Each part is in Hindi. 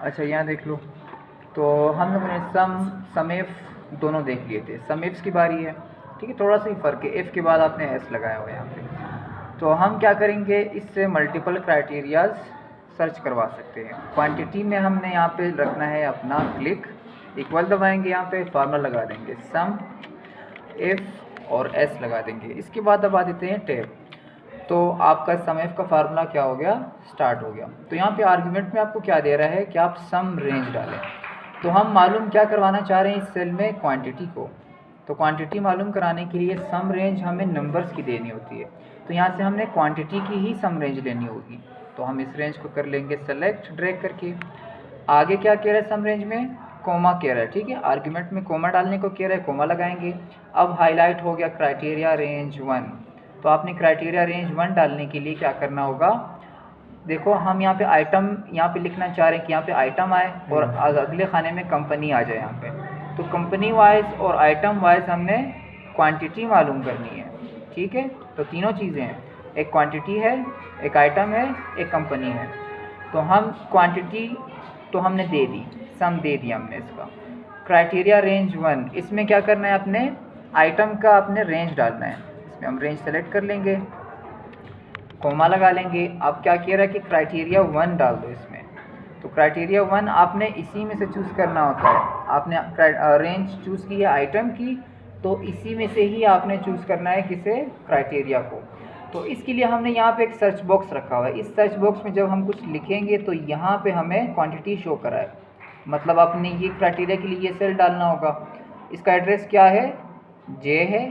अच्छा यहाँ देख लो, तो हम लोगों ने सम एफ दोनों देख लिए थे. सम एफ्स की बारी है, ठीक है, थोड़ा सा ही फ़र्क है, एफ़ के बाद आपने एस लगाया हुआ है यहाँ पे. तो हम क्या करेंगे, इससे मल्टीपल क्राइटेरियाज सर्च करवा सकते हैं. क्वांटिटी में हमने यहाँ पे रखना है अपना क्लिक, इक्वल दबाएंगे, यहाँ पे फार्मूला लगा देंगे सम एफ और एस लगा देंगे. इसके बाद दबा देते हैं टैब. तो आपका सम एफ का फार्मूला क्या हो गया, स्टार्ट हो गया. तो यहाँ पे आर्गुमेंट में आपको क्या दे रहा है कि आप सम रेंज डालें. तो हम मालूम क्या करवाना चाह रहे हैं इस सेल में, क्वांटिटी को. तो क्वांटिटी मालूम कराने के लिए सम रेंज हमें नंबर्स की देनी होती है. तो यहाँ से हमने क्वांटिटी की ही सम रेंज लेनी होगी. तो हम इस रेंज को कर लेंगे सेलेक्ट ड्रैग करके. आगे क्या कह रहा है सम रेंज में, कोमा कह रहा है, ठीक है, आर्गुमेंट में कोमा डालने को कह रहा है, कोमा लगाएंगे. अब हाईलाइट हो गया क्राइटेरिया रेंज 1. तो आपने क्राइटेरिया रेंज 1 डालने के लिए क्या करना होगा, देखो हम यहाँ पे आइटम यहाँ पे लिखना चाह रहे हैं कि यहाँ पे आइटम आए और अगले खाने में कंपनी आ जाए यहाँ पे. तो कंपनी वाइज और आइटम वाइज हमने क्वांटिटी मालूम करनी है, ठीक है. तो तीनों चीज़ें हैं, एक क्वांटिटी है, एक आइटम है, एक कंपनी है. तो हम क्वांटिटी तो हमने दे दी, सम दे दिया हमने इसका. क्राइटेरिया रेंज 1, इसमें क्या करना है, अपने आइटम का अपने रेंज डालना है. इसमें हम रेंज सेलेक्ट कर लेंगे, कोमा लगा लेंगे. अब क्या कह रहा है कि क्राइटेरिया 1 डाल दो इसमें. तो क्राइटेरिया 1 आपने इसी में से चूज़ करना होता है. आपने रेंज चूज़ की है आइटम की, तो इसी में से ही आपने चूज़ करना है किसे, क्राइटेरिया को. तो इसके लिए हमने यहाँ पे एक सर्च बॉक्स रखा हुआ है. इस सर्च बॉक्स में जब हम कुछ लिखेंगे तो यहाँ पे हमें क्वांटिटी शो कराए, मतलब आपने ये क्राइटेरिया के लिए ये सेल डालना होगा. इसका एड्रेस क्या है, जे है,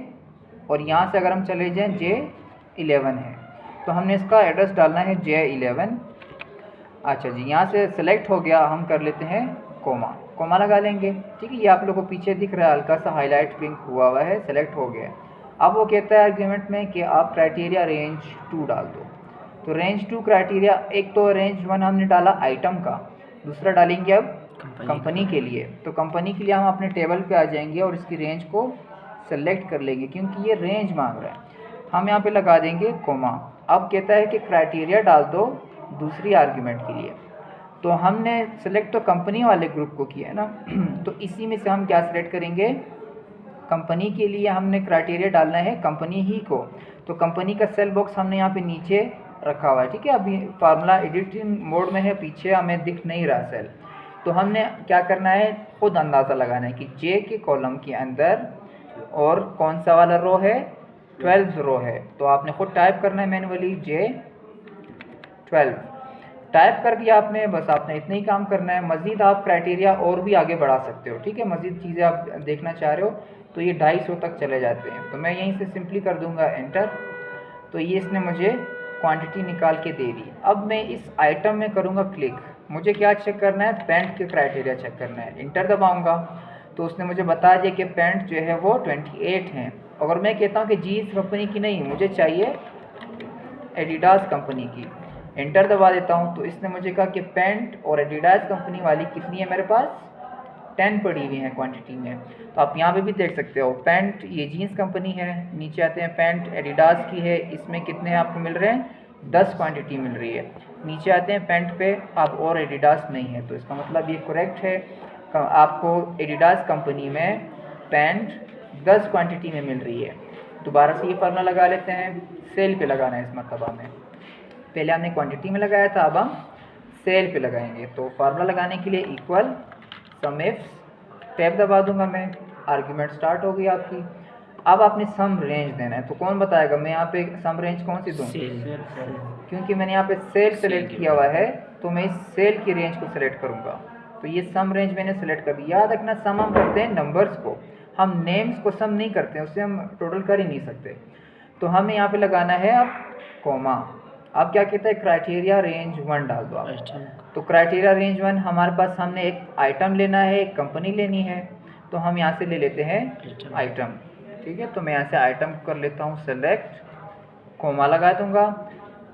और यहाँ से अगर हम चले जाएँ J11 है, तो हमने इसका एड्रेस डालना है J11. अच्छा जी, यहाँ से सेलेक्ट हो गया, हम कर लेते हैं कोमा, कोमा लगा लेंगे, ठीक है. ये आप लोगों को पीछे दिख रहा है, हल्का सा हाईलाइट पिंक हुआ है, सेलेक्ट हो गया. अब वो कहता है आर्ग्यूमेंट में कि आप क्राइटेरिया रेंज 2 डाल दो. तो रेंज 2 क्राइटेरिया, एक तो रेंज 1 हमने डाला आइटम का, दूसरा डालेंगे अब कंपनी के लिए. तो कंपनी के लिए हम अपने टेबल पे आ जाएंगे और इसकी रेंज को सेलेक्ट कर लेंगे, क्योंकि ये रेंज मांग रहा है. हम यहाँ पे लगा देंगे कोमा. अब कहता है कि क्राइटेरिया डाल दो दूसरी आर्ग्यूमेंट के लिए. तो हमने सेलेक्ट तो कंपनी वाले ग्रुप को किया है ना, तो इसी में से हम क्या सेलेक्ट करेंगे, कंपनी के लिए हमने क्राइटेरिया डालना है कंपनी ही को. तो कंपनी का सेल बॉक्स हमने यहाँ पे नीचे रखा हुआ है, ठीक है. अभी फार्मूला एडिटिंग मोड में है, पीछे हमें दिख नहीं रहा सेल. तो हमने क्या करना है, खुद अंदाज़ा लगाना है कि जे के कॉलम के अंदर और कौन सा वाला रो है, 12 रो है. तो आपने खुद टाइप करना है मैनुअली J12 टाइप कर दिया आपने, बस आपने इतना ही काम करना है. मज़ीद आप क्राइटेरिया और भी आगे बढ़ा सकते हो, ठीक है. मज़ीद चीज़ें आप देखना चाह रहे हो तो ये 250 तक चले जाते हैं. तो मैं यहीं से सिंपली कर दूंगा एंटर. तो ये इसने मुझे क्वांटिटी निकाल के दे दी. अब मैं इस आइटम में करूँगा क्लिक. मुझे क्या चेक करना है, पैंट के क्राइटेरिया चेक करना है. इंटर दबाऊँगा तो उसने मुझे बता दिया कि पैंट जो है वो 28 हैं. अगर मैं कहता हूँ कि जीन्स कंपनी की नहीं, मुझे चाहिए एडिडास कंपनी की, एंटर दबा देता हूँ तो इसने मुझे कहा कि पैंट और एडिडास कंपनी वाली कितनी है मेरे पास, 10 पड़ी हुई है क्वांटिटी में. तो आप यहाँ पे भी देख सकते हो, पैंट ये जीन्स कंपनी है, नीचे आते हैं पैंट एडिडास की है, इसमें कितने आपको मिल रहे हैं, 10 क्वांटिटी मिल रही है. नीचे आते हैं पैंट पे, अब और एडिडास नहीं है, तो इसका मतलब ये करेक्ट है, आपको एडिडास कंपनी में पैंट 10 क्वांटिटी में मिल रही है. दोबारा से ये फार्मूला लगा लेते हैं, सेल पे लगाना है इस मरतबा में. पहले हमने क्वांटिटी में लगाया था, अब हम सेल पे लगाएंगे. तो फार्मूला लगाने के लिए इक्वल सम एफ, टैब दबा दूंगा मैं, आर्ग्यूमेंट स्टार्ट हो गई आपकी. अब आपने सम रेंज देना है, तो कौन बताएगा, मैं यहाँ पे सम रेंज कौन सी दूँ, क्योंकि मैंने यहाँ पे सेल सेलेक्ट किया हुआ है, तो मैं इस सेल की रेंज को सिलेक्ट करूँगा. तो ये सम रेंज मैंने सेलेक्ट कर दिया. याद रखना, सम हम करते हैं नंबर्स को, हम नेम्स को सम नहीं करते हैं, उससे हम टोटल कर ही नहीं सकते. तो हमें यहाँ पे लगाना है अब कोमा. अब क्या कहता है, क्राइटेरिया रेंज 1 डाल दो आप. तो क्राइटेरिया रेंज 1 हमारे पास, हमने एक आइटम लेना है, एक कंपनी लेनी है. तो हम यहाँ से ले लेते हैं आइटम, ठीक है. तो मैं यहाँ से आइटम कर लेता हूँ सेलेक्ट, कोमा लगा दूँगा.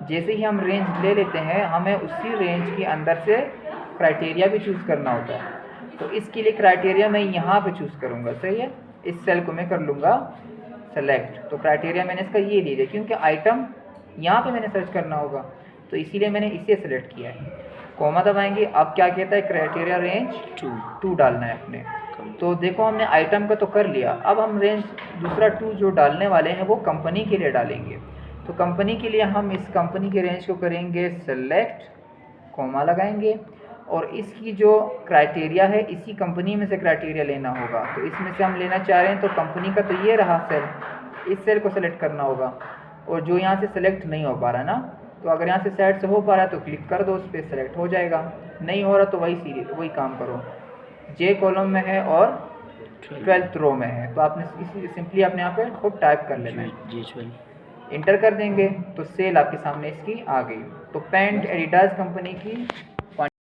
जैसे ही हम रेंज ले लेते हैं, हमें उसी रेंज के अंदर से क्राइटेरिया भी चूज़ करना होता है. तो इसके लिए क्राइटेरिया मैं यहाँ पे चूज़ करूँगा, सही है. इस सेल को मैं कर लूँगा सेलेक्ट, तो क्राइटेरिया मैंने इसका ये दे दिया क्योंकि आइटम यहाँ पे मैंने सर्च करना होगा, तो इसीलिए मैंने इसे सेलेक्ट किया है। कॉमा दबाएंगे। अब क्या कहता है, क्राइटेरिया रेंज 2 डालना है अपने। तो देखो हमने आइटम का तो कर लिया, अब हम रेंज दूसरा 2 जो डालने वाले हैं वो कंपनी के लिए डालेंगे। तो कंपनी के लिए हम इस कंपनी के रेंज को करेंगे सेलेक्ट, कॉमा लगाएंगे, और इसकी जो क्राइटेरिया है इसी कंपनी में से क्राइटेरिया लेना होगा। तो इसमें से हम लेना चाह रहे हैं, तो कंपनी का तो ये रहा सेल, इस सेल को सेलेक्ट करना होगा। और जो यहाँ से सेलेक्ट नहीं हो पा रहा ना, तो अगर यहाँ से साइड से हो पा रहा है तो क्लिक कर दो, उस पर सेलेक्ट हो जाएगा। नहीं हो रहा तो वही काम करो। जे कॉलम में है और 12th रो में है, तो आपने इसी सिंपली अपने यहाँ पे खुद टाइप कर लेना है, इंटर कर देंगे तो सेल आपके सामने इसकी आ गई। तो पैंट एडिडास कंपनी की